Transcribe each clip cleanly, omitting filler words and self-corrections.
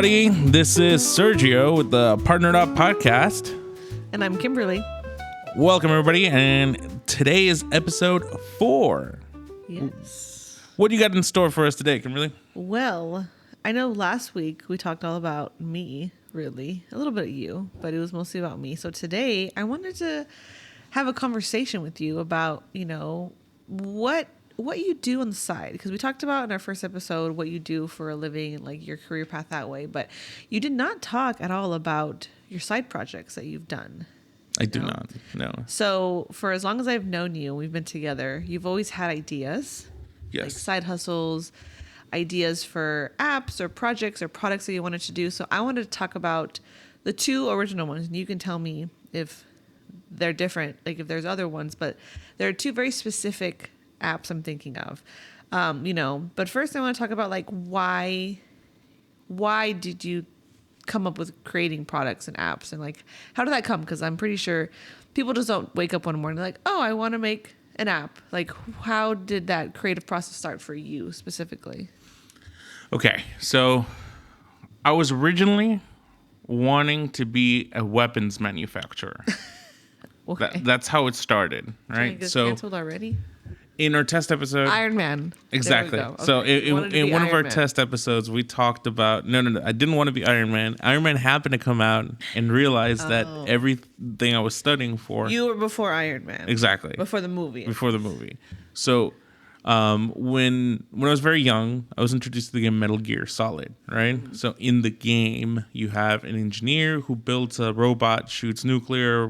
everybody. This is Sergio with the Partnered Up podcast. And I'm Kimberly. Welcome, everybody. And today is episode 4. Yes. What do you got in store for us today, Kimberly? Well, I know last week we talked all about me, really. A little bit of you, but it was mostly about me. So today I wanted to have a conversation with you about, what you do on the side, because we talked about in our first episode what you do for a living and like your career path that way, but you did not talk at all about your side projects that you've done. I do not. No. So for as long as I've known you, we've been together, you've always had ideas, Yes. like side hustles, ideas for apps or projects or products that you wanted to do. So I wanted to talk about the 2 original ones, and you can tell me if they're different, like if there's other ones, but there are 2 very specific apps I'm thinking of. But first I want to talk about like why did you come up with creating products and apps, and like how did that come? Because I'm pretty sure people just don't wake up one morning like, oh, I want to make an app. Like, how did that creative process start for you specifically? Okay, so I was originally wanting to be a weapons manufacturer. Okay. That's how it started, right? So canceled already? In our test episode, Iron Man. Exactly. Okay. So in one of our Man. test episodes, we talked about no. I didn't want to be Iron Man. Iron Man happened to come out and realized that everything I was studying for. You were before Iron Man. Exactly. Before the movie. Before the movie. So when I was very young, I was introduced to the game Metal Gear Solid, right? Mm-hmm. So in the game, you have an engineer who builds a robot, shoots nuclear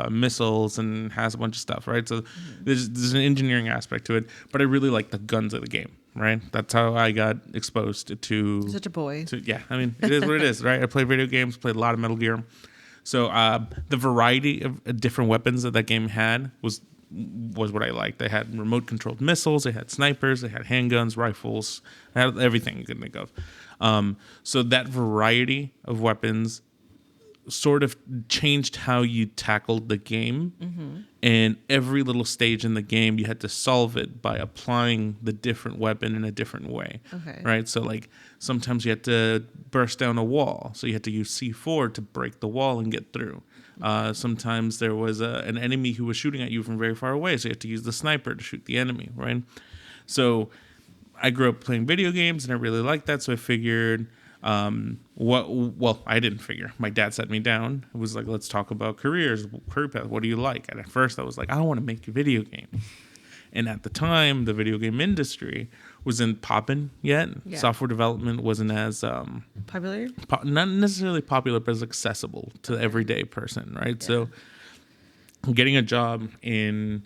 missiles, and has a bunch of stuff, right? So there's an engineering aspect to it, but I really like the guns of the game, right? That's how I got exposed to... Such a boy. Yeah, I mean, it is what it is, right? I played video games, played a lot of Metal Gear. So the variety of different weapons that game had was what I liked. They had remote controlled missiles, they had snipers, they had handguns, rifles, they had everything you could think of. So that variety of weapons sort of changed how you tackled the game. Mm-hmm. And every little stage in the game, you had to solve it by applying the different weapon in a different way. Okay. Right? So like sometimes you had to burst down a wall. So you had to use C4 to break the wall and get through. Sometimes there was an enemy who was shooting at you from very far away, so you had to use the sniper to shoot the enemy, right? So I grew up playing video games, and I really liked that, so I figured, I didn't figure. My dad sat me down. It was like, let's talk about career path. What do you like? And at first I was like, I want to make a video game. And at the time, the video game industry wasn't popping yet. Yeah. Software development wasn't as popular. Not necessarily popular, but as accessible to the everyday person, right? Yeah. So, getting a job in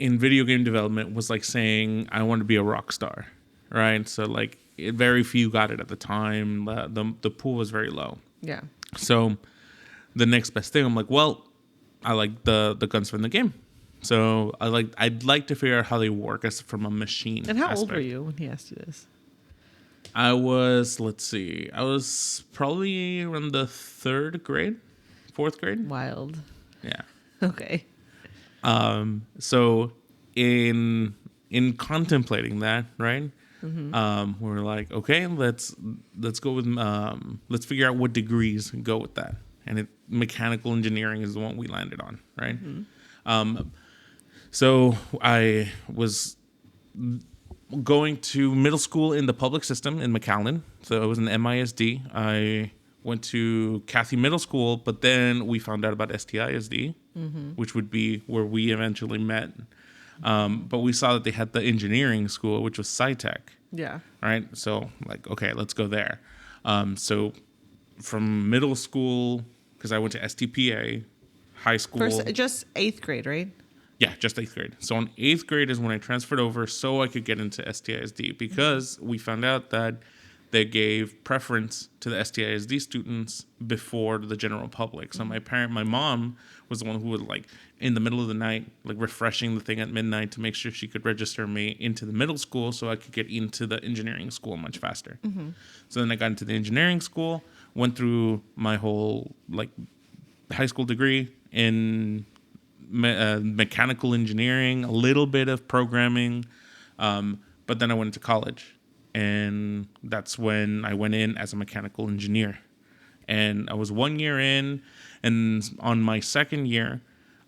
video game development was like saying I want to be a rock star, right? So, like, very few got it at the time. The pool was very low. Yeah. So, the next best thing, I'm like, well, I like the guns from the game. So I'd like to figure out how they work as from a machine. And how old were you when he asked you this? I was probably around the 4th grade. Wild. Yeah. Okay. So in contemplating that, right? Mm-hmm. We're like, okay, let's go with let's figure out what degrees go with that. And mechanical engineering is the one we landed on, right? Mm-hmm. So I was going to middle school in the public system in McAllen. So it was an MISD. I went to Cathy Middle School, but then we found out about STISD, mm-hmm. which would be where we eventually met. But we saw that they had the engineering school, which was SciTech. Yeah. Right. So like, okay, let's go there. So from middle school, because I went to STPA, high school. Just 8th grade, right? Yeah, just 8th grade. So in 8th grade is when I transferred over so I could get into STISD, because we found out that they gave preference to the STISD students before the general public. So my mom was the one who would, like, in the middle of the night, like, refreshing the thing at midnight to make sure she could register me into the middle school so I could get into the engineering school much faster. Mm-hmm. So then I got into the engineering school, went through my whole, like, high school degree in mechanical engineering, a little bit of programming, but then I went to college. and that's when I went in as a mechanical engineer. And I was 1 year in, and on my second year,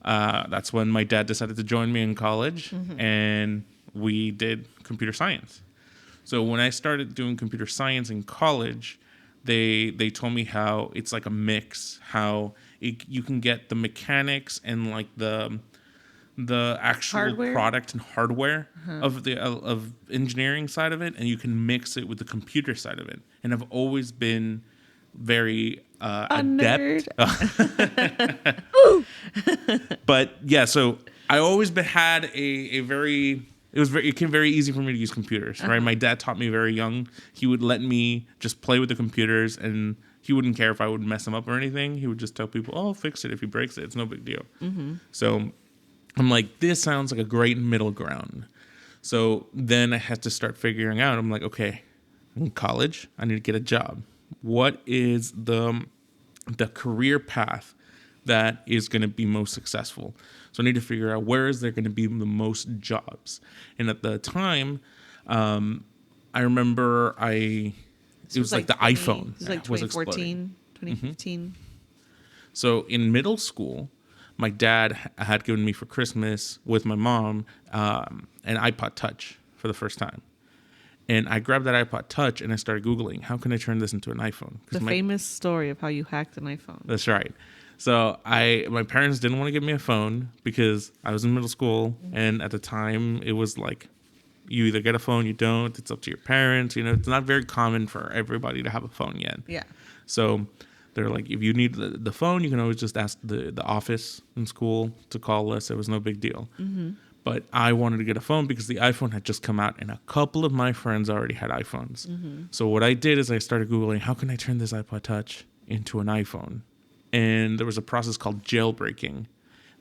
that's when my dad decided to join me in college, and we did computer science. So when I started doing computer science in college, they told me how it's like a mix, how you can get the mechanics and like the actual Hardware? product and hardware of the of engineering side of it, and you can mix it with the computer side of it. And I've always been very adept. But yeah, so I always had a very it came very easy for me to use computers, right? My dad taught me very young. He would let me just play with the computers, and he wouldn't care if I would mess them up or anything. He would just tell people, "Oh, fix it if he breaks it. It's no big deal." So I'm like, this sounds like a great middle ground. So then I had to start figuring out. I'm like, okay, in college, I need to get a job. What is the career path that is going to be most successful? So I need to figure out where is there going to be the most jobs. And at the time, I remember it was like the iPhone. It was like 2014, 2015. So in middle school, my dad had given me for Christmas with my mom an iPod Touch for the first time. And I grabbed that iPod Touch and I started Googling, how can I turn this into an iPhone? The famous story of how you hacked an iPhone. That's right. So my parents didn't want to give me a phone because I was in middle school. And at the time, it was like, you either get a phone, you don't. It's up to your parents. You know, it's not very common for everybody to have a phone yet. Yeah. So they're like, if you need the phone, you can always just ask the office in school to call us. It was no big deal. But I wanted to get a phone because the iPhone had just come out, and a couple of my friends already had iPhones. So what I did is I started Googling, how can I turn this iPod Touch into an iPhone? And there was a process called jailbreaking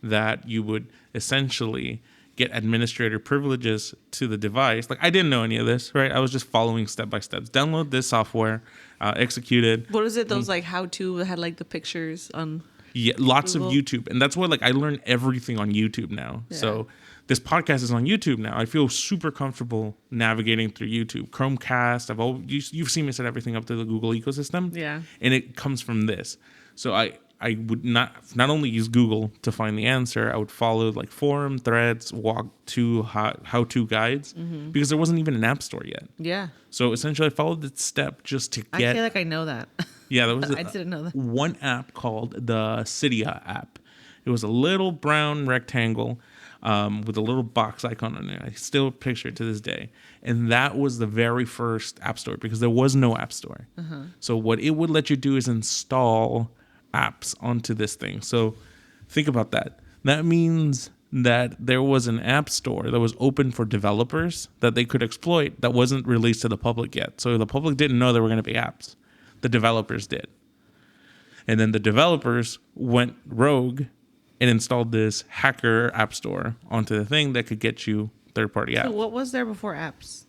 that you would essentially get administrator privileges to the device. Like, I didn't know any of this, right? I was just following step by steps. Download this software, execute it. What is it? Those like how-to that had like the pictures on. Yeah, lots Google. of YouTube. And that's why like I learned everything on YouTube now. Yeah. So this podcast is on YouTube now. I feel super comfortable navigating through YouTube. Chromecast, you've seen me set everything up to the Google ecosystem. Yeah. And it comes from this. So I would not only use Google to find the answer, I would follow like forum threads, walk to how-to guides, because there wasn't even an app store yet. Yeah. So essentially I followed that step just to I get... feel like I know that. Yeah, there was I didn't know that. one app called the Cydia app. It was a little brown rectangle with a little box icon on it. I still picture it to this day. And that was the very first app store because there was no app store. So what it would let you do is install apps onto this thing. So think about that. That means that there was an app store that was open for developers that they could exploit that wasn't released to the public yet. So the public didn't know there were going to be apps. The developers did. And then the developers went rogue and installed this hacker app store onto the thing that could get you third-party apps. So what was there before apps?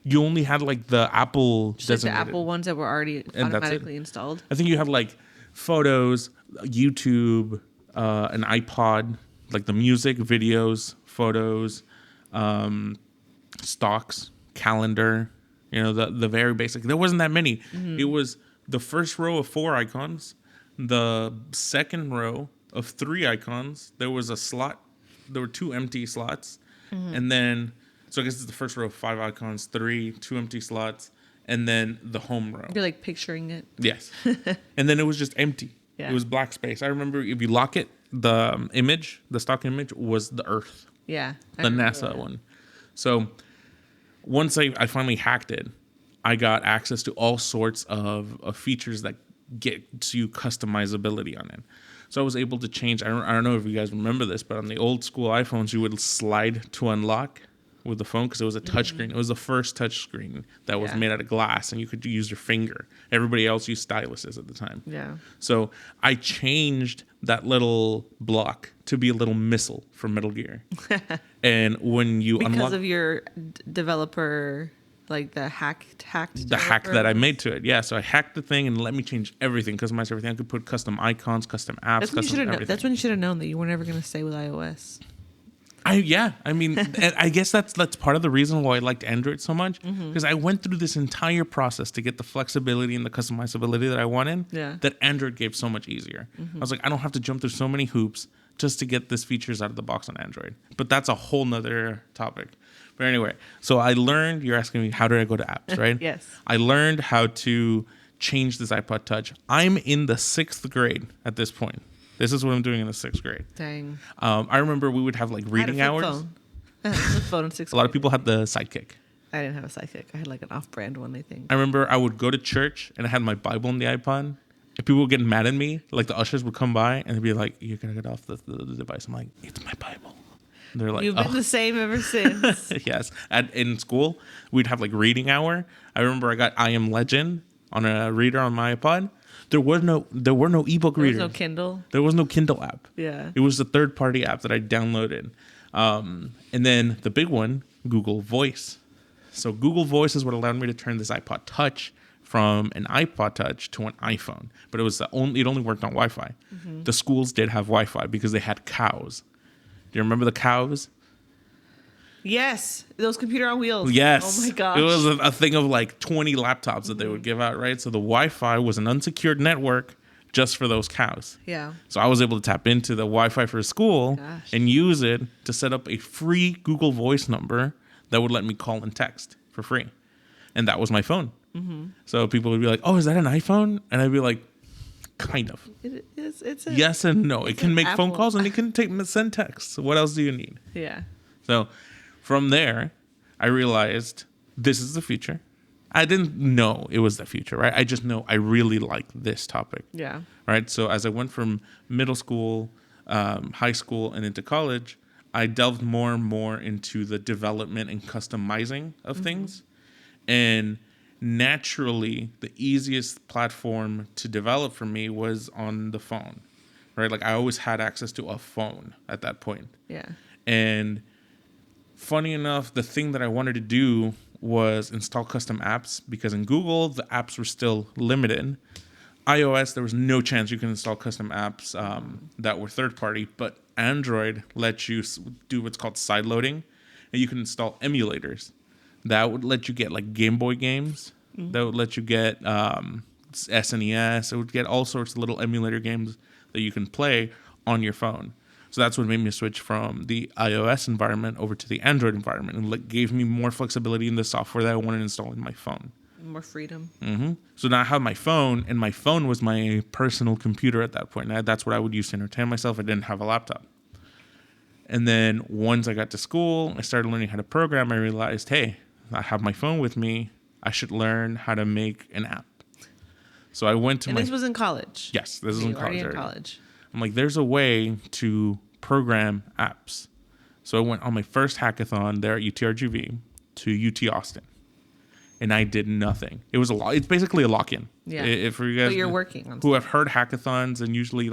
You only had like the Apple Just like the designated. Apple ones that were already And automatically installed. I think you had like photos, YouTube, an iPod, like the music, videos, photos, stocks, calendar, you know, the very basic. There wasn't that many. It was the first row of 4 icons, the second row of 3 icons. There was a slot. There were 2 empty slots. And then, so I guess it's the first row of 5 icons, 2 empty slots, and then the home row. You're like picturing it. Yes. And then it was just empty. Yeah. It was black space. I remember if you lock it, the image, the stock image was the Earth, Yeah. the NASA one. So once I finally hacked it, I got access to all sorts of features that get you customizability on it. So I was able to change. I don't know if you guys remember this, but on the old school iPhones, you would slide to unlock with the phone because it was a touchscreen. It was the first touchscreen that was made out of glass, and you could use your finger. Everybody else used styluses at the time. Yeah. So I changed that little block to be a little missile from Metal Gear. And when you Because of your developer, like the hack that I made to it. Yeah, so I hacked the thing and let me change everything, customize everything. I could put custom icons, custom apps, That's when you custom should have. everything. That's when you should have known that you were never going to stay with iOS. I mean, I guess that's part of the reason why I liked Android so much, because I went through this entire process to get the flexibility and the customizability that I wanted. Yeah. That Android gave so much easier. I was like, I don't have to jump through so many hoops just to get these features out of the box on Android. But that's a whole nother topic. But anyway, so I learned. You're asking me how did I go to apps, right? Yes. I learned how to change this iPod Touch. I'm in the 6th grade at this point. This is what I'm doing in the 6th grade. Dang. I remember we would have like reading hours. I had a flip phone in 6th grade. A lot of people had the Sidekick. I didn't have a Sidekick. I had like an off-brand one, I think. I remember I would go to church and I had my Bible in the iPod. If people would get mad at me, like the ushers would come by and they'd be like, "You're gonna get off the device." I'm like, "It's my Bible." And they're like, "You've been the same ever since." Yes. In school, we'd have like reading hour. I remember I got I Am Legend on a reader on my iPod. There were no ebook readers. There was no Kindle. There was no Kindle app. Yeah. It was a third-party app that I downloaded. And then the big one, Google Voice. So Google Voice is what allowed me to turn this iPod Touch from an iPod Touch to an iPhone. But it only worked on Wi-Fi. The schools did have Wi-Fi because they had cows. Do you remember the cows? Yes, those computer on wheels. Yes. Oh my gosh. It was a thing of like 20 laptops that they would give out, right? So the Wi-Fi was an unsecured network just for those cows. Yeah. So I was able to tap into the Wi-Fi for school and use it to set up a free Google Voice number that would let me call and text for free. And that was my phone. So people would be like, "Oh, is that an iPhone?" And I'd be like, "Kind of." It is. It's yes and no. It can make phone Apple. calls and it can send texts. So what else do you need? Yeah. So from there, I realized this is the future. I didn't know it was the future, right? I just know I really like this topic. Yeah. Right. So as I went from middle school, high school, and into college, I delved more and more into the development and customizing of things. And naturally, the easiest platform to develop for me was on the phone, right? Like I always had access to a phone at that point. Yeah. And funny enough, the thing that I wanted to do was install custom apps because in Google, the apps were still limited. iOS, there was no chance you can install custom apps that were third party, but Android lets you do what's called side loading, and you can install emulators. That would let you get like Game Boy games. That would let you get SNES. It would get all sorts of little emulator games that you can play on your phone. So that's what made me switch from the iOS environment over to the Android environment, and gave me more flexibility in the software that I wanted to install in my phone. More freedom. So now I have my phone, and my phone was my personal computer at that point. That's what I would use to entertain myself. I didn't have a laptop. And then once I got to school, I started learning how to program. I realized, hey, I have my phone with me. I should learn how to make an app. So I went to And this was in college. Yes, this is in college. In college. I'm like, there's a way to program apps. So I went on my first hackathon there at UTRGV to UT Austin. And I did nothing. It was it's basically a lock-in. Yeah. For you guys but you're working on who have heard hackathons and usually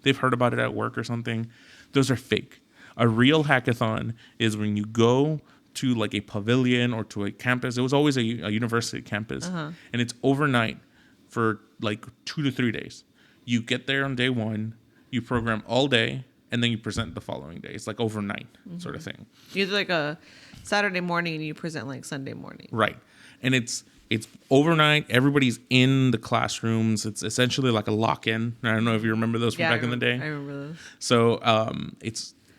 they've heard about it at work or something, those are fake. A real hackathon is when you go to like a pavilion or to a campus. It was always a university campus. And it's overnight for like 2 to 3 days. You get there on day one, you program all day, and then you present the following day. It's like overnight sort of thing. You do like a Saturday morning and you present like Sunday morning. Right. And it's overnight. Everybody's in the classrooms. It's essentially like a lock-in. I don't know if you remember those from back in the day. I remember those. So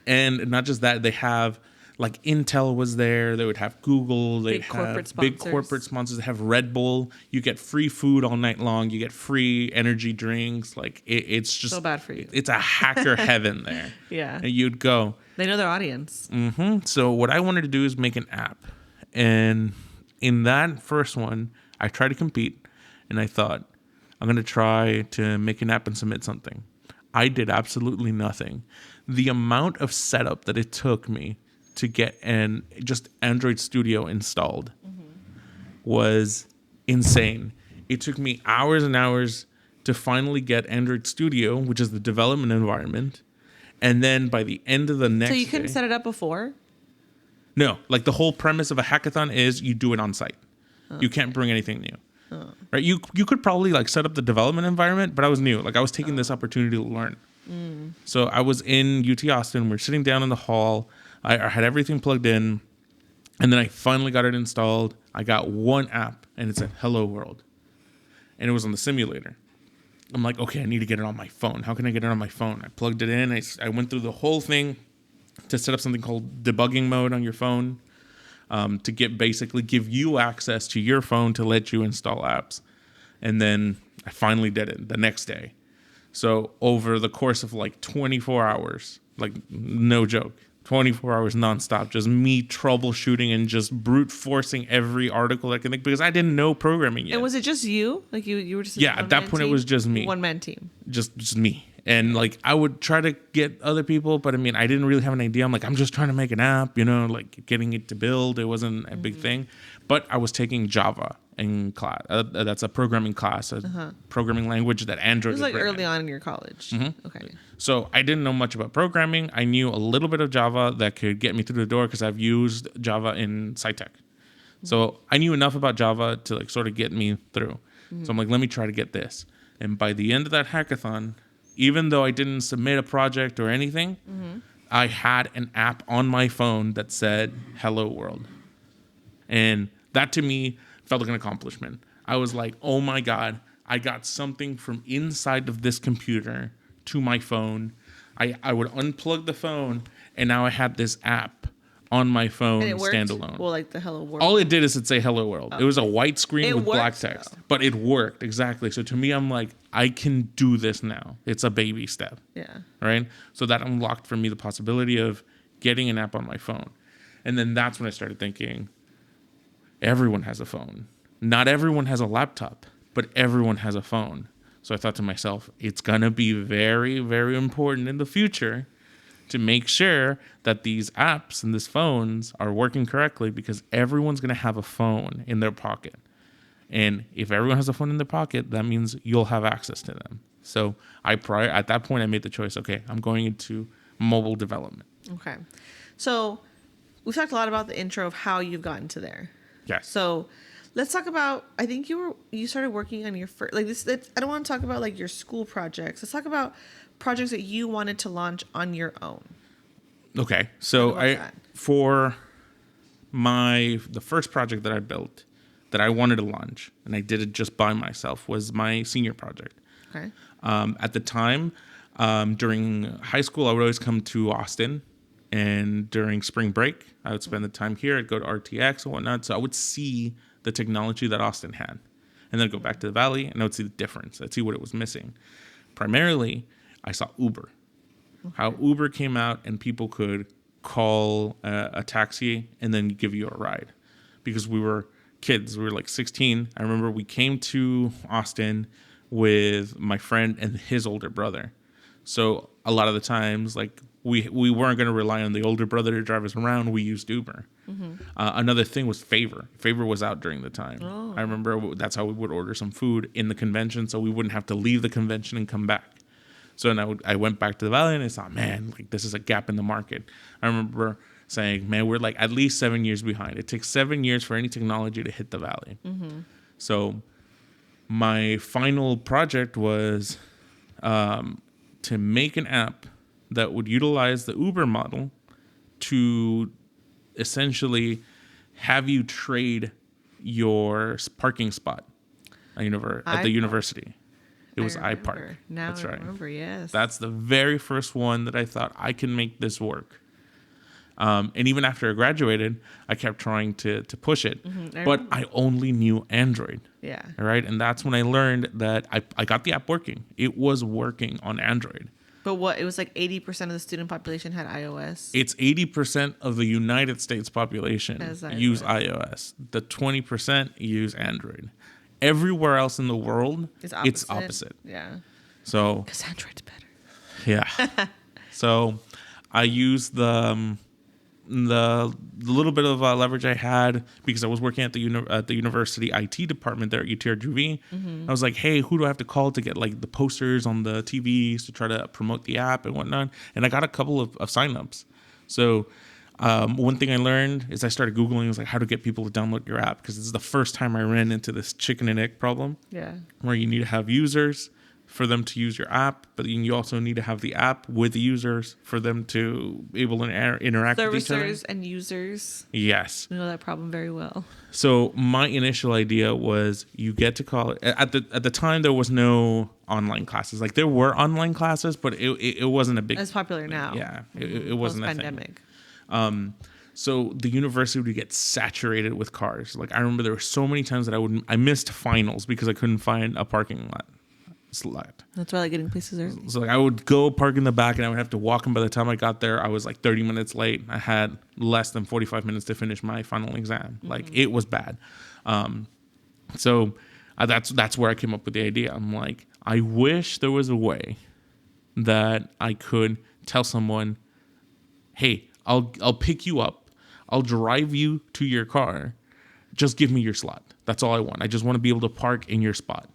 and not just that, they have like Intel was there. They would have Google. They have big corporate sponsors. They have Red Bull. You get free food all night long. You get free energy drinks. Like it's just so bad for you. It's a hacker heaven there. Yeah. And you'd go. They know their audience. So what I wanted to do is make an app. And in that first one, I tried to compete. And I thought, I'm going to try to make an app and submit something. I did absolutely nothing. The amount of setup that it took me to get just Android Studio installed was insane. It took me hours and hours to finally get Android Studio, which is the development environment. And then by the end of the next day... So you couldn't set it up before? No. Like the whole premise of a hackathon is you do it on site. You can't bring anything new. Right? You could probably like set up the development environment, but I was new. Like I was taking this opportunity to learn. So I was in UT Austin. We're sitting down in the hall. I had everything plugged in, and then I finally got it installed. I got one app, and it said Hello World, and it was on the simulator. I'm like, okay, I need to get it on my phone. How can I get it on my phone? I plugged it in. I went through the whole thing to set up something called debugging mode on your phone, to give you access to your phone to let you install apps. And then I finally did it the next day. So over the course of like 24 hours, like no joke, 24 hours nonstop, just me troubleshooting and just brute forcing every article I can think, because I didn't know programming yet. And was it just you? Like you were just yeah, at that point team? It was just me. One man team. Just me. And like I would try to get other people, but I mean, I didn't really have an idea. I'm like, I'm just trying to make an app, like getting it to build. It wasn't a big thing. But I was taking Java in class. That's a programming class, a programming language that Android It was like early in. on in your college. Okay. So I didn't know much about programming. I knew a little bit of Java that could get me through the door because I've used Java in SciTech. So I knew enough about Java to like sort of get me through. So I'm like, let me try to get this. And by the end of that hackathon, even though I didn't submit a project or anything, I had an app on my phone that said Hello World. And that to me felt like an accomplishment. I was like, oh my God, I got something from inside of this computer to my phone. I would unplug the phone, and now I had this app on my phone, And it worked? standalone. Well, like the Hello World. All it did is it say Hello World. It was a white screen It with black works, text. though. But it worked, exactly. So to me, I'm like, I can do this now. It's a baby step. Yeah. Right? So that unlocked for me the possibility of getting an app on my phone. And then that's when I started thinking, everyone has a phone. Not everyone has a laptop, but everyone has a phone. So I thought to myself, it's going to be very, very important in the future to make sure that these apps and these phones are working correctly, because everyone's going to have a phone in their pocket. And if everyone has a phone in their pocket, that means you'll have access to them. So at that point, I made the choice, okay, I'm going into mobile development. Okay. So we've talked a lot about the intro of how you've gotten to there. Yes. So let's talk about, I think you started working on your first, like this, I don't want to talk about like your school projects. Let's talk about projects that you wanted to launch on your own. Okay. So for the first project that I built that I wanted to launch, and I did it just by myself, was my senior project. Okay. At the time, during high school, I would always come to Austin, and during spring break, I would spend the time here. I'd go to RTX and whatnot. So I would see the technology that Austin had, and then I'd go back to the Valley, and I would see the difference. I'd see what it was missing. Primarily, I saw Uber. Okay. How Uber came out and people could call a taxi and then give you a ride. Because we were kids. We were like 16. I remember we came to Austin with my friend and his older brother. So a lot of the times, like we weren't going to rely on the older brother to drive us around. We used Uber. Another thing was Favor. Favor was out during the time. I remember that's how we would order some food in the convention, so we wouldn't have to leave the convention and come back. So then I went back to the Valley, and I thought, man, like this is a gap in the market. I remember saying, man, we're like at least 7 years behind. It takes 7 years for any technology to hit the Valley. So my final project was to make an app that would utilize the Uber model to essentially have you trade your parking spot at the university. It was iPark. Now That's right. I remember, yes. That's the very first one that I thought I can make this work. And even after I graduated, I kept trying to push it. But I only knew Android. Yeah. All right. And that's when I learned that I got the app working. It was working on Android. But it was like 80% of the student population had iOS. It's 80% of the United States population use iOS. The 20% use Android. Everywhere else in the world, it's opposite. Yeah. So because Android's better. Yeah. So I used the little bit of leverage I had because I was working at the university IT department there at UTRGV. I was like, hey, who do I have to call to get like the posters on the TVs to try to promote the app and whatnot? And I got a couple of signups. So one thing I learned is I started Googling was like how to get people to download your app, because this is the first time I ran into this chicken and egg problem. Yeah. Where you need to have users, for them to use your app, but you also need to have the app with the users for them to be able to interact with each other. Servicers and users. Yes. We know that problem very well. So my initial idea was you get to call it at the time there was no online classes. Like there were online classes, but it wasn't a big. It's popular now. Yeah, it wasn't a thing. Pandemic. So the university would get saturated with cars. Like I remember there were so many times that I missed finals because I couldn't find a parking slot. That's why I like getting places early. So like I would go park in the back and I would have to walk, and by the time I got there I was like 30 minutes late. I had less than 45 minutes to finish my final exam. Like it was bad. So that's where I came up with the idea. I'm like, I wish there was a way that I could tell someone, hey, I'll pick you up, I'll drive you to your car, just give me your slot. That's all I want. I just want to be able to park in your spot.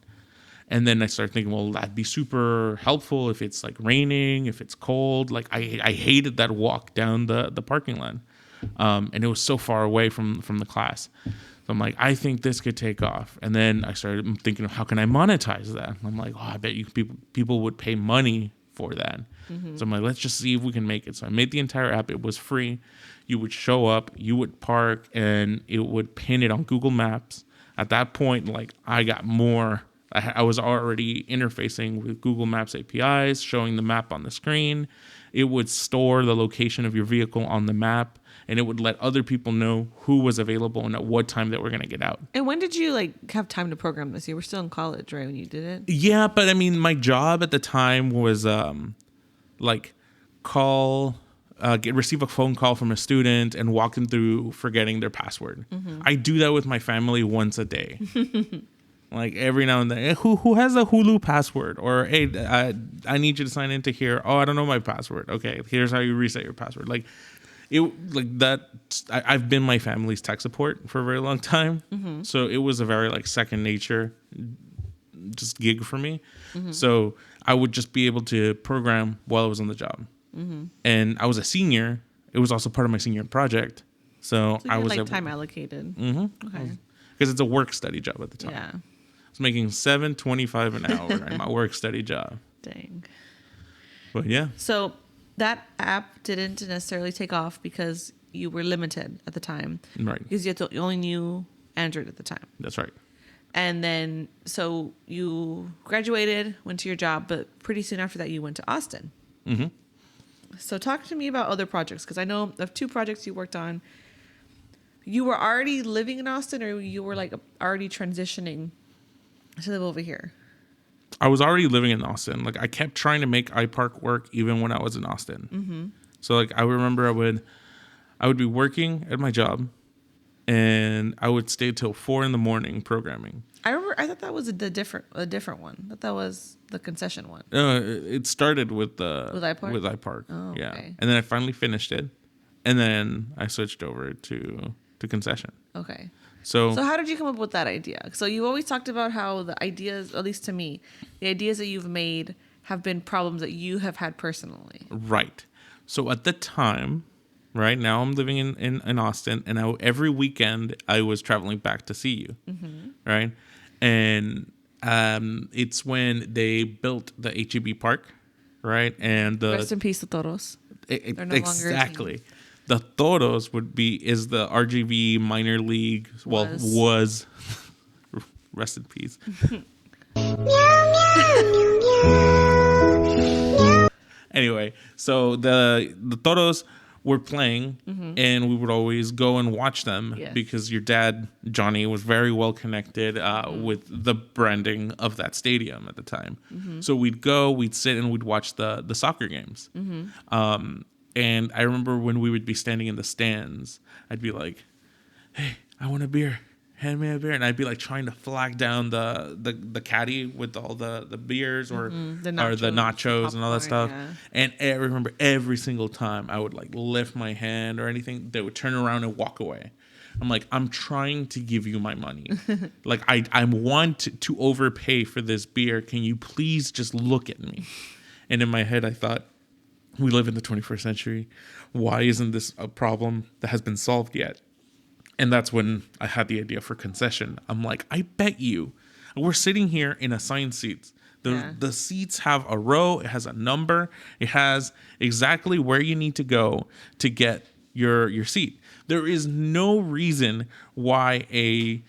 And then I started thinking, well, that'd be super helpful if it's like raining, if it's cold. Like I hated that walk down the parking lot. And it was so far away from the class. So I'm like, I think this could take off. And then I started thinking of how can I monetize that? And I'm like, oh, I bet you people would pay money for that. So I'm like, let's just see if we can make it. So I made the entire app. It was free. You would show up, you would park, and it would pin it on Google Maps. At that point, like I got more. I was already interfacing with Google Maps APIs, showing the map on the screen. It would store the location of your vehicle on the map, and it would let other people know who was available and at what time that we're going to get out. And when did you like have time to program this? You were still in college, right, when you did it? Yeah, but I mean, my job at the time was like receive a phone call from a student and walk them through forgetting their password. I do that with my family once a day. Like every now and then, hey, who has a Hulu password? Or hey, I need you to sign into here. Oh, I don't know my password. Okay, here's how you reset your password. Like that. I've been my family's tech support for a very long time, so it was a very like second nature, just gig for me. So I would just be able to program while I was on the job, and I was a senior. It was also part of my senior project, so you I had, was like able, time allocated. Okay, because it's a work study job at the time. Yeah. I was making $7.25 an hour in my work study job. Dang. But yeah. So that app didn't necessarily take off because you were limited at the time. Right. Because you only knew Android at the time. That's right. And then, so you graduated, went to your job, but pretty soon after that, you went to Austin. So talk to me about other projects, because I know of 2 projects you worked on. You were already living in Austin, or you were like already transitioning to live over here? I was already living in Austin. Like I kept trying to make iPark work even when I was in Austin. So like I remember I would be working at my job, and I would stay till 4 a.m. programming. I thought that was a different one. That was the concession one. It started with iPark? With iPark. Oh, yeah. okay. And then I finally finished it, and then I switched over to concession. Okay. So how did you come up with that idea? So you always talked about how the ideas, at least to me, the ideas that you've made have been problems that you have had personally. Right. So at the time, right now I'm living in Austin, and every weekend I was traveling back to see you. Right. And it's when they built the HEB park, right? And Rest in peace to Toros. They're no exactly. longer The Toros is the RGV minor league. Well, was rest in peace. Anyway, so the Toros were playing, and we would always go and watch them because your dad, Johnny, was very well connected with the branding of that stadium at the time. So we'd go, we'd sit, and we'd watch the soccer games. And I remember when we would be standing in the stands, I'd be like, hey, I want a beer. Hand me a beer. And I'd be like trying to flag down the caddy with all the beers or the nachos and all that stuff. Yeah. And I remember every single time I would like lift my hand or anything, they would turn around and walk away. I'm like, I'm trying to give you my money. Like I want to overpay for this beer. Can you please just look at me? And in my head, I thought, we live in the 21st century. Why isn't this a problem that has been solved yet? And that's when I had the idea for concession. I'm like, I bet you, we're sitting here in assigned seats. The seats have a row, it has a number, it has exactly where you need to go to get your seat. There is no reason why a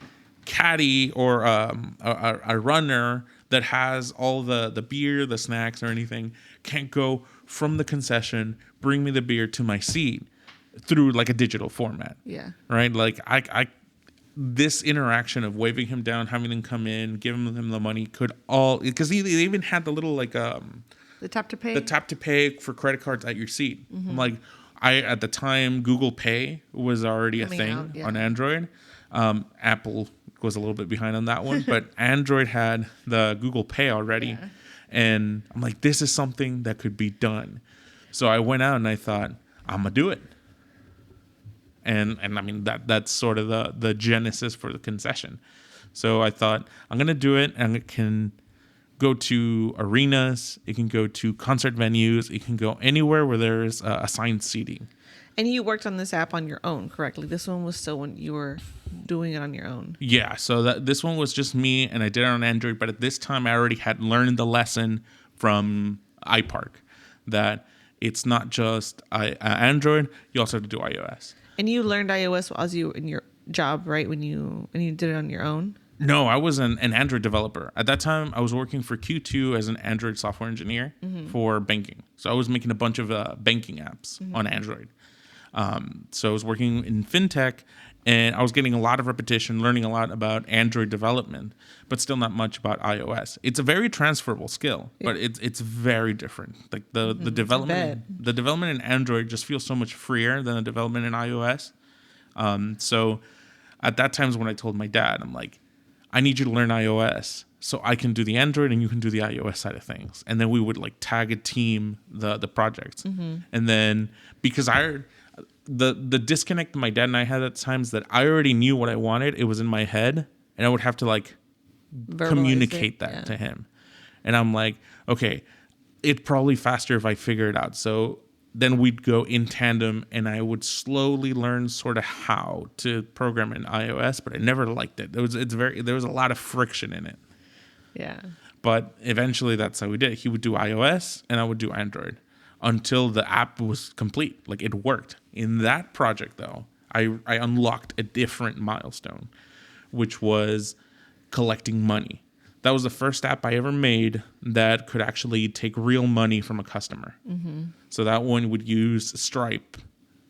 caddy or a runner that has all the beer, the snacks, or anything can't go from the concession, bring me the beer to my seat through like a digital format. Yeah. Right? Like I this interaction of waving him down, having him come in, giving him the money could all, because they even had the little like the tap to pay. The tap to pay for credit cards at your seat. I'm like, at the time Google Pay was already Coming a thing out, yeah. on Android. Apple was a little bit behind on that one, but Android had the Google Pay already. Yeah. And I'm like, this is something that could be done. So I went out and I thought, I'm gonna do it. And I mean that's sort of the genesis for the concession. So I thought, I'm gonna do it, and it can go to arenas, it can go to concert venues, it can go anywhere where there's assigned seating. And you worked on this app on your own, correctly? This one was still when you were doing it on your own. Yeah, so this one was just me, and I did it on Android, but at this time I already had learned the lesson from iPark that it's not just Android, you also have to do iOS. And you learned iOS as you in your job, right? When you did it on your own? No, I was an Android developer. At that time, I was working for Q2 as an Android software engineer for banking. So I was making a bunch of banking apps on Android. So I was working in fintech, and I was getting a lot of repetition, learning a lot about Android development, but still not much about iOS. It's a very transferable skill, but it's very different. Like the development in Android just feels so much freer than the development in iOS. So at that time is when I told my dad, I'm like, I need you to learn iOS so I can do the Android and you can do the iOS side of things. And then we would like tag a team the projects. And then because the disconnect my dad and I had at times that I already knew what I wanted. It was in my head, and I would have to like communicate that to him. And I'm like, okay, it's probably faster if I figure it out. So then we'd go in tandem, and I would slowly learn sort of how to program in iOS, but I never liked it. There was a lot of friction in it. Yeah. But eventually that's how we did it. He would do iOS and I would do Android until the app was complete. Like it worked. In that project though, I unlocked a different milestone, which was collecting money. That was the first app I ever made that could actually take real money from a customer. So that one would use Stripe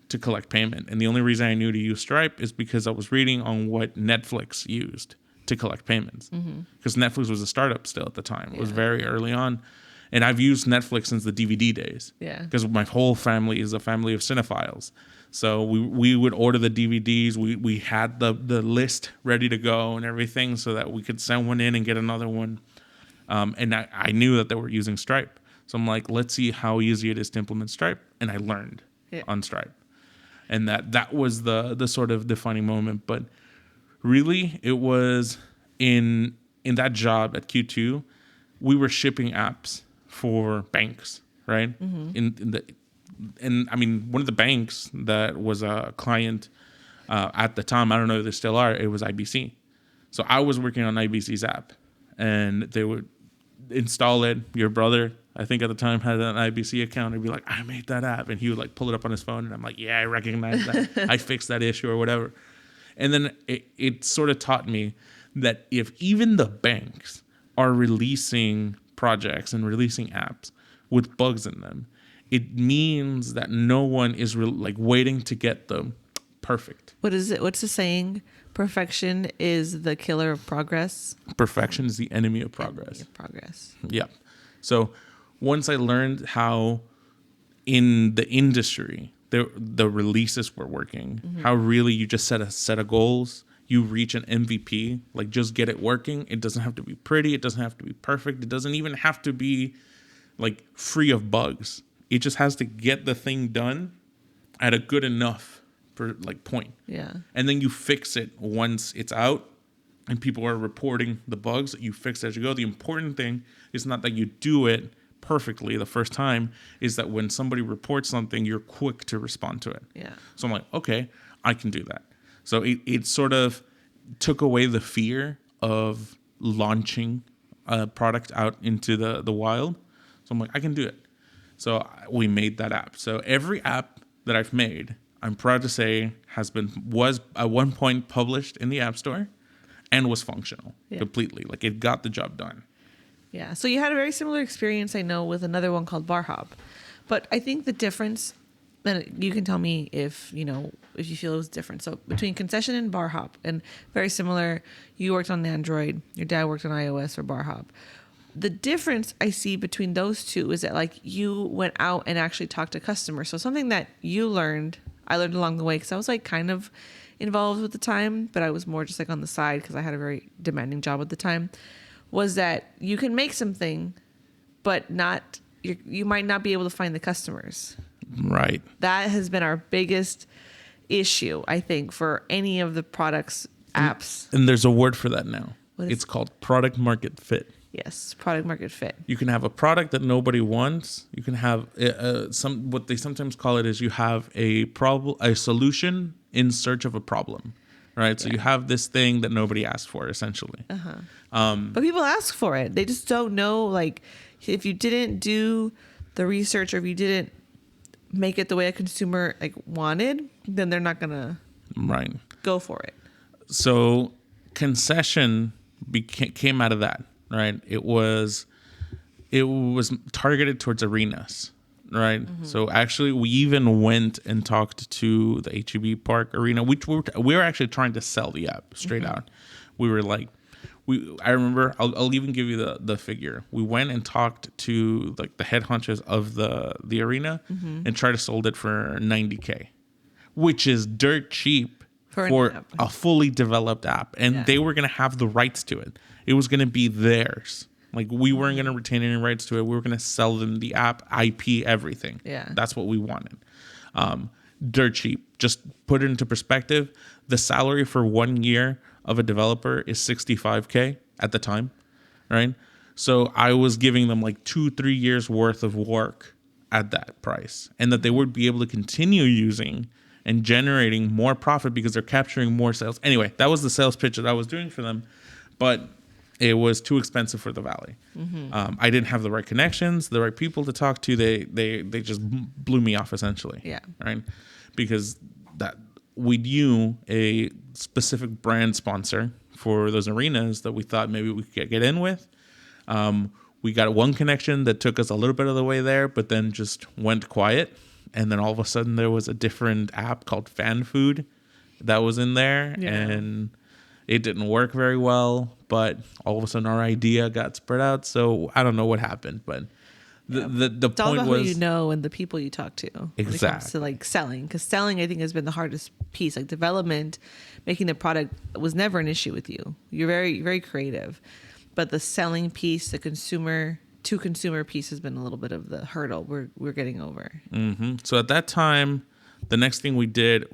to collect payment. And the only reason I knew to use Stripe is because I was reading on what Netflix used to collect payments. Because Netflix was a startup still at the time. It was very early on. And I've used Netflix since the DVD days. Yeah. Because my whole family is a family of cinephiles. So we would order the DVDs. We had the list ready to go and everything so that we could send one in and get another one. And I knew that they were using Stripe. So I'm like, let's see how easy it is to implement Stripe. And I learned on Stripe. And that was the sort of defining moment. But really, it was in that job at Q2, we were shipping apps for banks, right? And I mean, one of the banks that was a client at the time, I don't know if they still are, it was IBC. So I was working on IBC's app, and they would install it. Your brother, I think at the time, had an IBC account. He'd be like, I made that app. And he would like pull it up on his phone, and I'm like, yeah, I recognize that. I fixed that issue or whatever. And then it sort of taught me that if even the banks are releasing projects and releasing apps with bugs in them, it means that no one is waiting to get them perfect. What is it? What's the saying? Perfection is the killer of progress. Perfection is the enemy of progress. Yeah. So once I learned how in the industry the releases were working, how really you just set a set of goals, you reach an MVP, like just get it working. It doesn't have to be pretty. It doesn't have to be perfect. It doesn't even have to be like free of bugs. It just has to get the thing done at a good enough for like point. Yeah. And then you fix it once it's out and people are reporting the bugs. You fix it as you go. The important thing is not that you do it perfectly the first time, is that when somebody reports something, you're quick to respond to it. Yeah. So I'm like, okay, I can do that. So it sort of took away the fear of launching a product out into the wild. So I'm like, I can do it. So we made that app. So every app that I've made, I'm proud to say, was at one point published in the App Store and was functional completely. Like, it got the job done. Yeah. So you had a very similar experience, I know, with another one called Bar Hop. But I think the difference, and you can tell me if you feel it was different. So between Concession and Bar Hop, and very similar, you worked on Android, your dad worked on iOS for Bar Hop. The difference I see between those two is that, like, you went out and actually talked to customers. So something that I learned along the way, because I was like kind of involved with the time, but I was more just like on the side because I had a very demanding job at the time, was that you can make something, but you might not be able to find the customers. Right. That has been our biggest issue, I think, for any of the products, apps. And there's a word for that now. It's called product market fit. Yes, product market fit. You can have a product that nobody wants. You can have what they sometimes call it is you have a solution in search of a problem, right? So you have this thing that nobody asked for, essentially. But people ask for it. They just don't know, like, if you didn't do the research or if you didn't make it the way a consumer like wanted, then they're not gonna go for it. So Concession came out of that. Right. It was targeted towards arenas. Right. Mm-hmm. So actually, we even went and talked to the HEB Park arena, which we were actually trying to sell the app straight out. We were like, I remember, I'll even give you the figure. We went and talked to like the head honchos of the arena and tried to sold it for $90K, which is dirt cheap for a fully developed app. And they were going to have the rights to it. It was going to be theirs. Like, we weren't going to retain any rights to it. We were going to sell them the app, IP, everything. Yeah. That's what we wanted. Dirt cheap. Just put it into perspective. The salary for 1 year of a developer is $65K at the time, right? So I was giving them like 2-3 years worth of work at that price, and that they would be able to continue using and generating more profit because they're capturing more sales. Anyway, that was the sales pitch that I was doing for them, but it was too expensive for the Valley. I didn't have the right connections, the right people to talk to. They just blew me off, essentially. Yeah. Right. Because that we knew a specific brand sponsor for those arenas that we thought maybe we could get in with. We got one connection that took us a little bit of the way there, but then just went quiet. And then all of a sudden there was a different app called Fan Food that was in there. Yeah. And it didn't work very well, but all of a sudden our idea got spread out. So I don't know what happened, but the it's point all about was who you know and the people you talk to. Exactly. When it comes to like selling, because selling I think has been the hardest piece. Like development, making the product was never an issue with you. You're very, very creative, but the selling piece, the consumer to consumer piece has been a little bit of the hurdle we're getting over. Mm-hmm. So at that time, the next thing we did,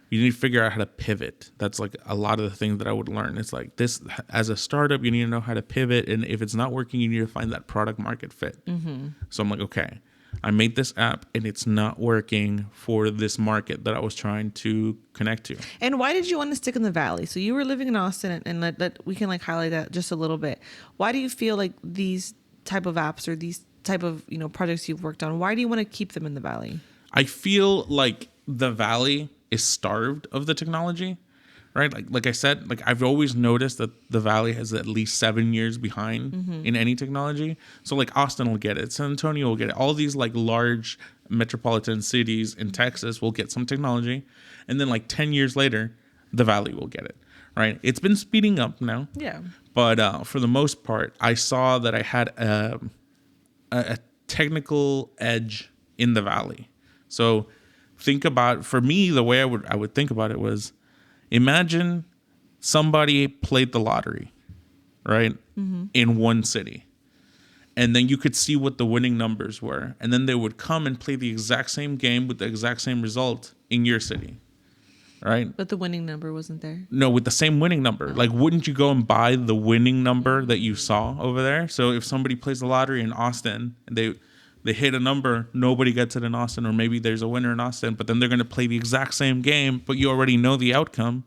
you need to figure out how to pivot. That's like a lot of the things that I would learn. It's like this, as a startup, you need to know how to pivot. And if it's not working, you need to find that product market fit. Mm-hmm. So I'm like, okay, I made this app and it's not working for this market that I was trying to connect to. And why did you want to stick in the Valley? So you were living in Austin, and let we can like highlight that just a little bit. Why do you feel like these type of apps or these type of projects you've worked on, why do you want to keep them in the Valley? I feel like the Valley is starved of the technology, right? Like I said, like I've always noticed that the Valley has at least 7 years behind in any technology. So like Austin will get it, San Antonio will get it, all these like large metropolitan cities in Texas will get some technology, and then like 10 years later, the Valley will get it, right? It's been speeding up now, but for the most part, I saw that I had a technical edge in the Valley. So think about, for me, the way I would think about it was, imagine somebody played the lottery, right, in one city, and then you could see what the winning numbers were, and then they would come and play the exact same game with the exact same result in your city, right? But the winning number wasn't there. No, with the same winning number. Like, wouldn't you go and buy the winning number that you saw over there? So if somebody plays the lottery in Austin and they hit a number, nobody gets it in Austin, or maybe there's a winner in Austin, but then they're going to play the exact same game, but you already know the outcome.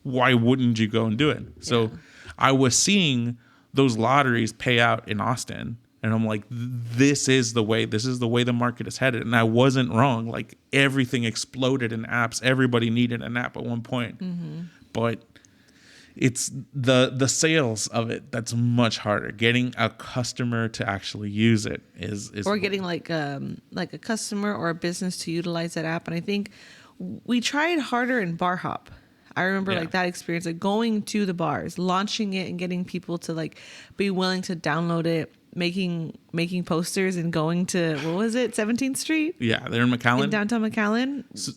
Why wouldn't you go and do it? So I was seeing those lotteries pay out in Austin. And I'm like, this is the way the market is headed. And I wasn't wrong. Like, everything exploded in apps. Everybody needed an app at one point. But it's the sales of it that's much harder. Getting a customer to actually use it is or getting like a customer or a business to utilize that app. And I think we tried harder in Bar Hop. I remember like that experience, like going to the bars, launching it, and getting people to like be willing to download it, making posters, and going to, what was it, 17th Street? Yeah, they're in McAllen, in downtown McAllen. So,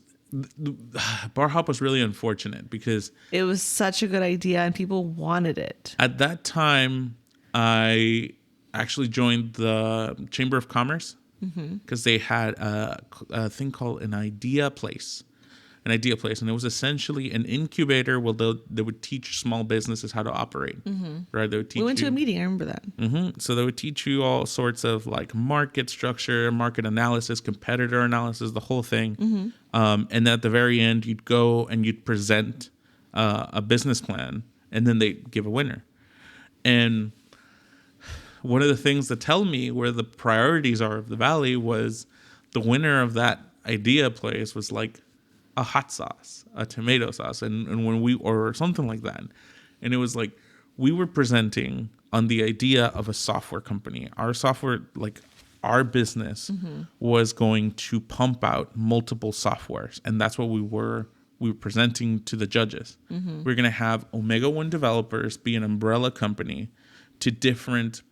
Bar Hop was really unfortunate because it was such a good idea and people wanted it. At that time, I actually joined the Chamber of Commerce because they had a thing called an idea place. And it was essentially an incubator where they would teach small businesses how to operate. Right? They would teach. We went to a meeting. I remember that. So they would teach you all sorts of like market structure, market analysis, competitor analysis, the whole thing. And at the very end, you'd go and you'd present a business plan, and then they give a winner. And one of the things that tell me where the priorities are of the Valley was the winner of that idea place was like a hot sauce, a tomato sauce, and when we, or something like that. And it was like, we were presenting on the idea of a software company. Our software, like our business was going to pump out multiple softwares. And that's what we were presenting to the judges. We're going to have Omega One developers be an umbrella company to different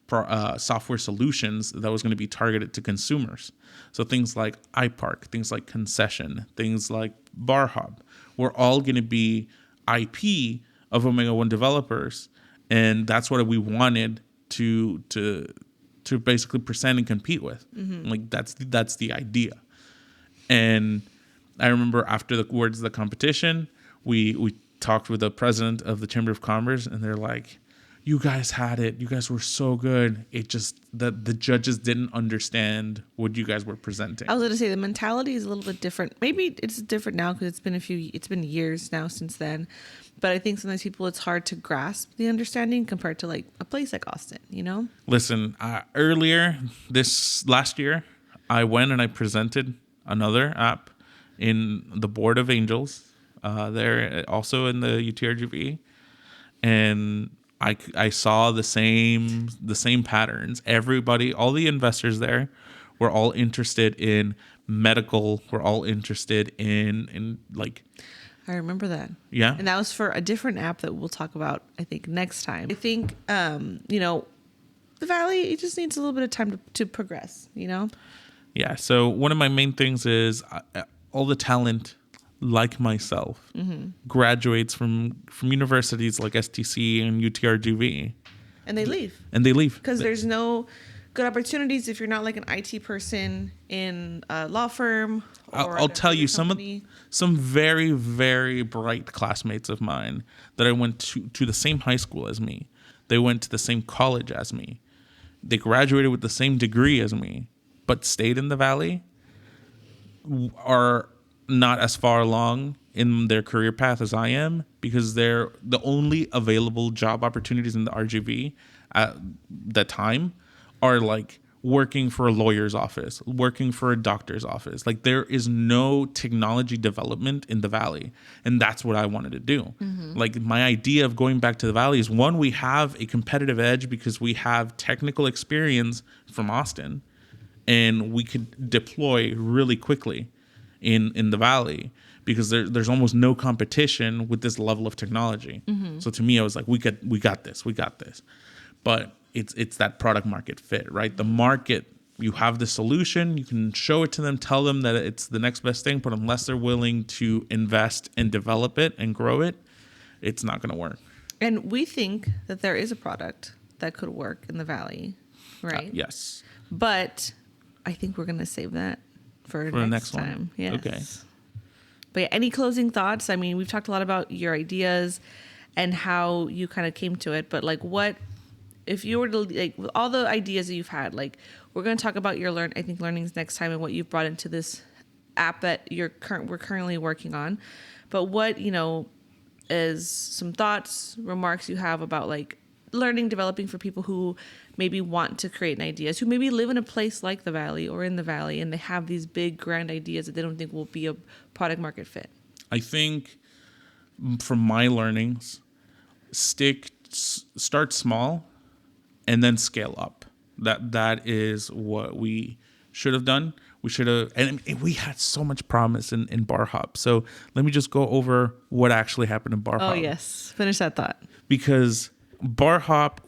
software solutions that was going to be targeted to consumers. So things like iPark, things like Concession, things like Bar Hop were all going to be IP of Omega One developers, and that's what we wanted to basically present and compete with. Like that's the idea. And I remember after the words of the competition, we talked with the president of the Chamber of Commerce, and they're like, you guys had it. You guys were so good. It just that the judges didn't understand what you guys were presenting. I was going to say the mentality is a little bit different. Maybe it's different now because it's been years now since then. But I think sometimes it's hard to grasp the understanding compared to like a place like Austin, you know? Listen, earlier last year, I went and I presented another app in the Board of Angels. There also in the UTRGV, and I saw the same patterns. Everybody, all the investors there were all interested in medical. We're all interested in like. I remember that. Yeah. And that was for a different app that we'll talk about, I think, next time. I think, the Valley, it just needs a little bit of time to progress, you know? Yeah. So one of my main things is all the talent, like myself, graduates from universities like STC and UTRGV. And they leave. Because there's no good opportunities if you're not like an IT person in a law firm. I'll tell you some very, very bright classmates of mine that I went to the same high school as me. They went to the same college as me. They graduated with the same degree as me, but stayed in the Valley, are not as far along in their career path as I am, because they're the only available job opportunities in the RGV at that time are like working for a lawyer's office, working for a doctor's office. Like there is no technology development in the Valley. And that's what I wanted to do. Like my idea of going back to the Valley is, one, we have a competitive edge because we have technical experience from Austin and we could deploy really quickly in the Valley because there's almost no competition with this level of technology. So to me, I was like, we got this. But it's that product market fit, right? The market, you have the solution, you can show it to them, tell them that it's the next best thing, but unless they're willing to invest and develop it and grow it, it's not going to work. And we think that there is a product that could work in the Valley, right? Yes. But I think we're going to save that for the next time. One. Yes. Okay. But yeah, any closing thoughts? I mean, we've talked a lot about your ideas and how you kind of came to it, but like what, if you were to, like, with all the ideas that you've had, like, we're going to talk about your learnings next time and what you've brought into this app that we're currently working on. But what, is some thoughts, remarks you have about like learning, developing for people who maybe want to create ideas, who maybe live in a place like the Valley or in the Valley, and they have these big, grand ideas that they don't think will be a product market fit? I think from my learnings, start small and then scale up. That is what we should have done. We should have, and we had so much promise in Bar Hop. So let me just go over what actually happened in Bar Hop. Oh yes, finish that thought. Because Bar Hop,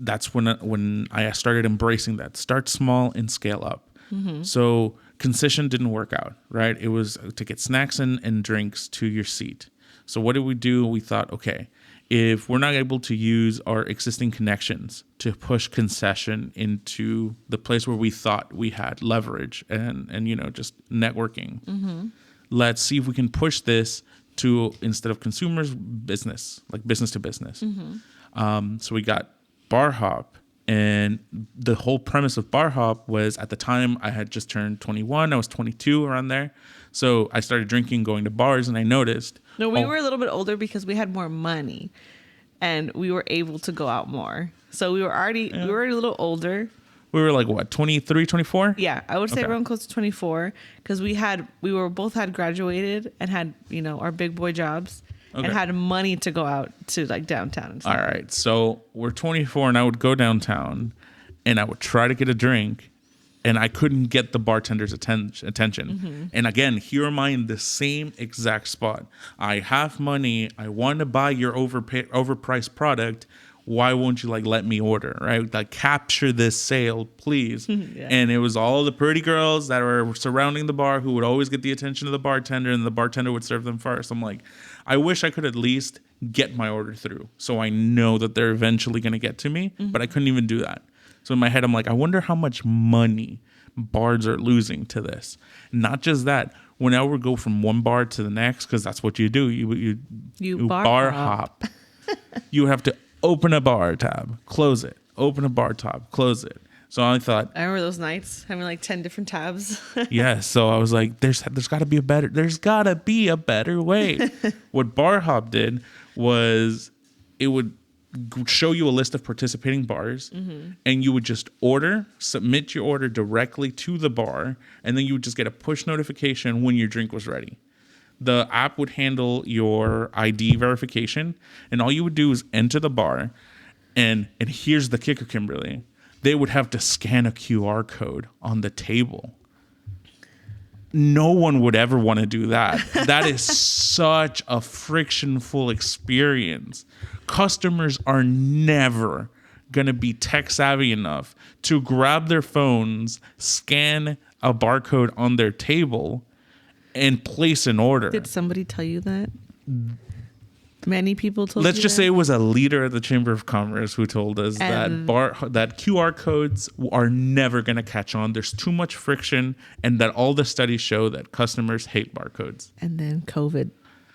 that's when I started embracing that. Start small and scale up. Mm-hmm. So concession didn't work out, right? It was to get snacks and drinks to your seat. So what did we do? We thought, okay, if we're not able to use our existing connections to push concession into the place where we thought we had leverage and just networking, let's see if we can push this to, instead of consumers, business, like business to business. So we got Bar Hop, and the whole premise of Bar Hop was, at the time I had just turned 21, I was 22 around there. So I started drinking, going to bars, and I noticed. No, we were a little bit older because we had more money and we were able to go out more. So we were already a little older. We were like, what, 23, 24? Yeah, I would say around close to 24, because we both had graduated and had, our big boy jobs and had money to go out to like downtown and stuff. All right. So we're 24 and I would go downtown and I would try to get a drink and I couldn't get the bartender's attention. Mm-hmm. And again, here am I in the same exact spot. I have money. I want to buy your overpriced product. Why won't you let me order, right? Like, capture this sale, please. Yeah. And it was all the pretty girls that were surrounding the bar who would always get the attention of the bartender, and the bartender would serve them first. I'm like, I wish I could at least get my order through so I know that they're eventually going to get to me, but I couldn't even do that. So in my head, I'm like, I wonder how much money bars are losing to this. Not just that, when I would go from one bar to the next, because that's what you do. You bar hop. You would have to open a bar tab, close it. Open a bar tab, close it. So I thought, I remember those nights having like 10 different tabs. Yeah. So I was like, there's got to be a better way. What Bar Hop did was it would show you a list of participating bars, and you would just submit your order directly to the bar, and then you would just get a push notification when your drink was ready. The app would handle your ID verification, and all you would do is enter the bar, and here's the kicker, Kimberly. They would have to scan a QR code on the table. No one would ever want to do that. That is such a frictionful experience. Customers are never going to be tech savvy enough to grab their phones, scan a barcode on their table, and place an order. Did somebody tell you that? Many people told Let's you just that? say it was a leader at the Chamber of Commerce who told us that QR codes are never going to catch on. There's too much friction, and that all the studies show that customers hate barcodes. And then COVID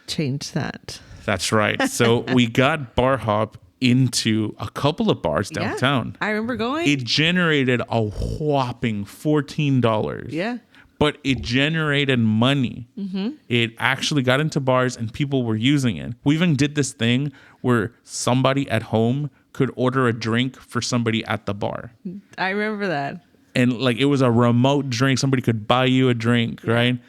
changed that. That's right. So we got Bar Hop into a couple of bars downtown. Yeah, I remember going. It generated a whopping $14. Yeah. But it generated money. Mm-hmm. It actually got into bars and people were using it. We even did this thing where somebody at home could order a drink for somebody at the bar. I remember that. And it was a remote drink. Somebody could buy you a drink, right?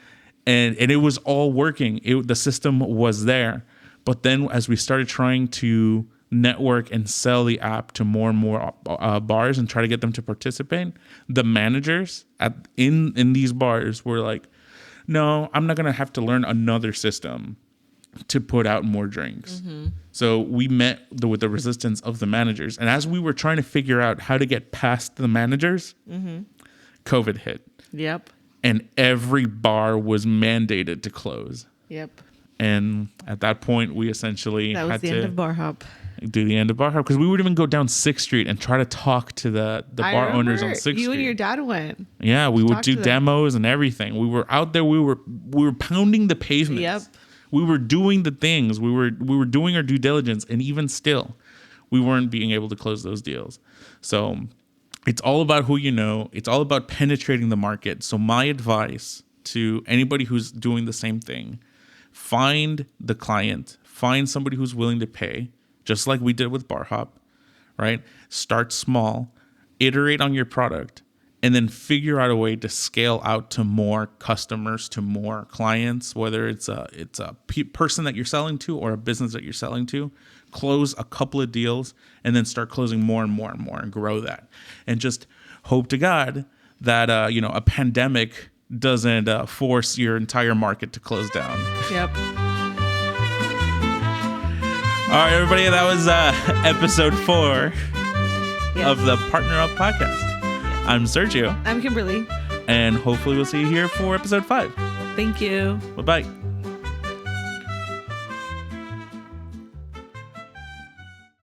And it was all working. The system was there. But then as we started trying to network and sell the app to more and more bars and try to get them to participate, the managers in these bars were like, no, I'm not going to have to learn another system to put out more drinks. Mm-hmm. So we met with the resistance of the managers. And as we were trying to figure out how to get past the managers, COVID hit. Yep. And every bar was mandated to close. Yep. And at that point, we essentially had the end of Bar Hop. Do the end of Bar Hop, because we would even go down 6th Street and try to talk to the bar owners on 6th Street. You and your dad went. Yeah, we would do demos and everything. We were out there. We were pounding the pavements. Yep. We were doing the things. We were doing our due diligence, and even still, we weren't being able to close those deals. So it's all about who you know. It's all about penetrating the market. So my advice to anybody who's doing the same thing: find the client, find somebody who's willing to pay, just like we did with Bar Hop. right? Start small, iterate on your product, and then figure out a way to scale out to more customers, to more clients, whether it's a person that you're selling to or a business that you're selling to. Close a couple of deals and then start closing more and more and more and grow that. And just hope to God that, a pandemic doesn't force your entire market to close down. Yep. All right, everybody, that was episode 4 Yes. of the Partner Up podcast. I'm Sergio. I'm Kimberly. And hopefully we'll see you here for episode 5. Thank you. Bye-bye.